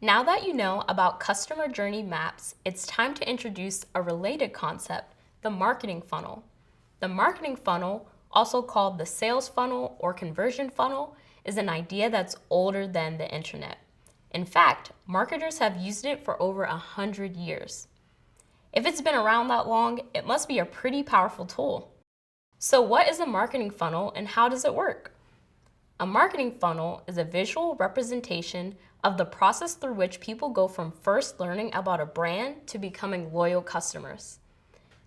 Now that you know about customer journey maps, it's time to introduce a related concept, the marketing funnel. The marketing funnel, also called the sales funnel or conversion funnel, is an idea that's older than the internet. In fact, marketers have used it for over 100 years. If it's been around that long, it must be a pretty powerful tool. So what is a marketing funnel and how does it work? A marketing funnel is a visual representation of the process through which people go from first learning about a brand to becoming loyal customers.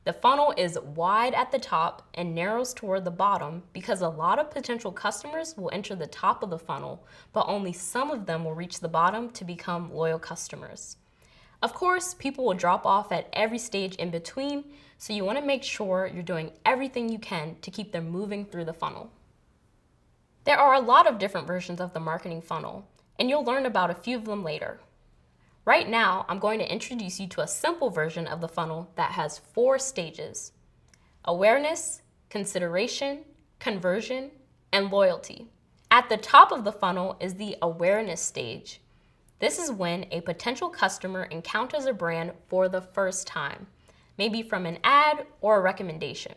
The funnel is wide at the top and narrows toward the bottom because a lot of potential customers will enter the top of the funnel, but only some of them will reach the bottom to become loyal customers. Of course, people will drop off at every stage in between, so you want to make sure you're doing everything you can to keep them moving through the funnel. There are a lot of different versions of the marketing funnel, and you'll learn about a few of them later. Right now, I'm going to introduce you to a simple version of the funnel that has 4 stages: awareness, consideration, conversion, and loyalty. At the top of the funnel is the awareness stage. This is when a potential customer encounters a brand for the first time, maybe from an ad or a recommendation.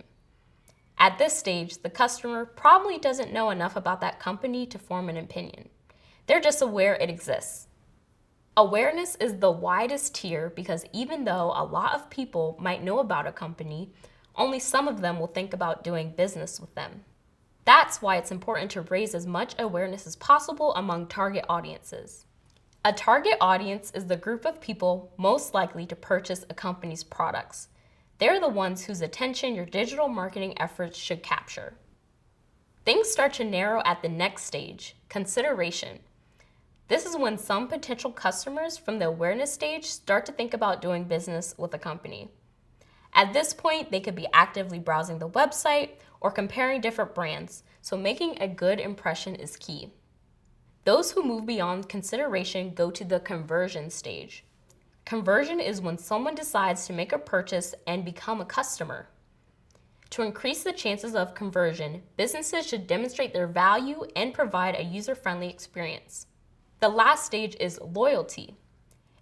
At this stage, the customer probably doesn't know enough about that company to form an opinion. They're just aware it exists. Awareness is the widest tier because even though a lot of people might know about a company, only some of them will think about doing business with them. That's why it's important to raise as much awareness as possible among target audiences. A target audience is the group of people most likely to purchase a company's products. They're the ones whose attention your digital marketing efforts should capture. Things start to narrow at the next stage, consideration. This is when some potential customers from the awareness stage start to think about doing business with a company. At this point, they could be actively browsing the website or comparing different brands, so making a good impression is key. Those who move beyond consideration go to the conversion stage. Conversion is when someone decides to make a purchase and become a customer. To increase the chances of conversion, businesses should demonstrate their value and provide a user-friendly experience. The last stage is loyalty.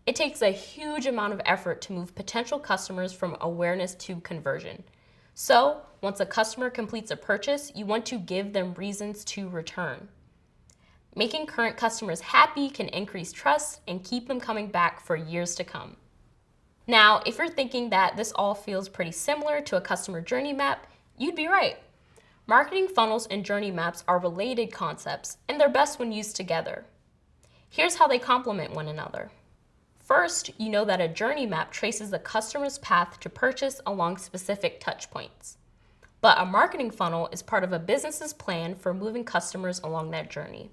It takes a huge amount of effort to move potential customers from awareness to conversion. So, once a customer completes a purchase, you want to give them reasons to return. Making current customers happy can increase trust and keep them coming back for years to come. Now, if you're thinking that this all feels pretty similar to a customer journey map, you'd be right. Marketing funnels and journey maps are related concepts, and they're best when used together. Here's how they complement one another. First, you know that a journey map traces the customer's path to purchase along specific touch points. But a marketing funnel is part of a business's plan for moving customers along that journey.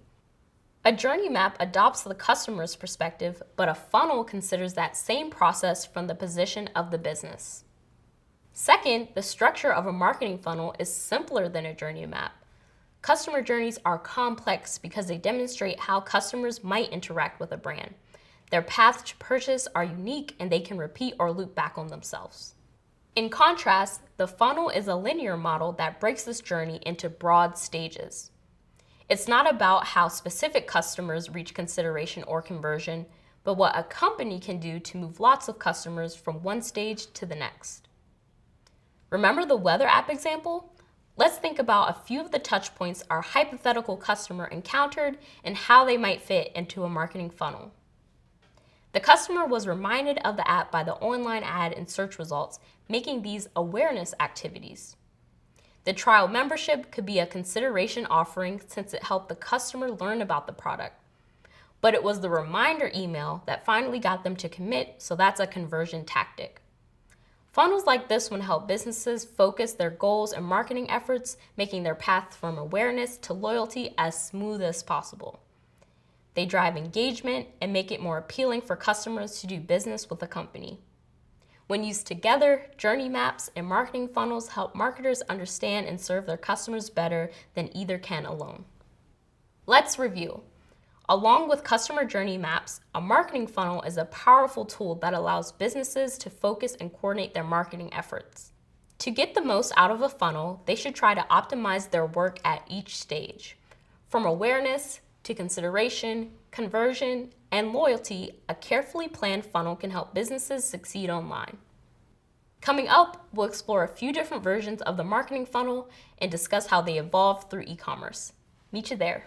A journey map adopts the customer's perspective, but a funnel considers that same process from the position of the business. Second, the structure of a marketing funnel is simpler than a journey map. Customer journeys are complex because they demonstrate how customers might interact with a brand. Their paths to purchase are unique and they can repeat or loop back on themselves. In contrast, the funnel is a linear model that breaks this journey into broad stages. It's not about how specific customers reach consideration or conversion, but what a company can do to move lots of customers from one stage to the next. Remember the weather app example? Let's think about a few of the touch points our hypothetical customer encountered and how they might fit into a marketing funnel. The customer was reminded of the app by the online ad and search results, making these awareness activities. The trial membership could be a consideration offering since it helped the customer learn about the product. But it was the reminder email that finally got them to commit, so that's a conversion tactic. Funnels like this one help businesses focus their goals and marketing efforts, making their path from awareness to loyalty as smooth as possible. They drive engagement and make it more appealing for customers to do business with a company. When used together, journey maps and marketing funnels help marketers understand and serve their customers better than either can alone. Let's review. Along with customer journey maps, a marketing funnel is a powerful tool that allows businesses to focus and coordinate their marketing efforts. To get the most out of a funnel, they should try to optimize their work at each stage. From awareness, to consideration, conversion, and loyalty, a carefully planned funnel can help businesses succeed online. Coming up, we'll explore a few different versions of the marketing funnel and discuss how they evolve through e-commerce. Meet you there.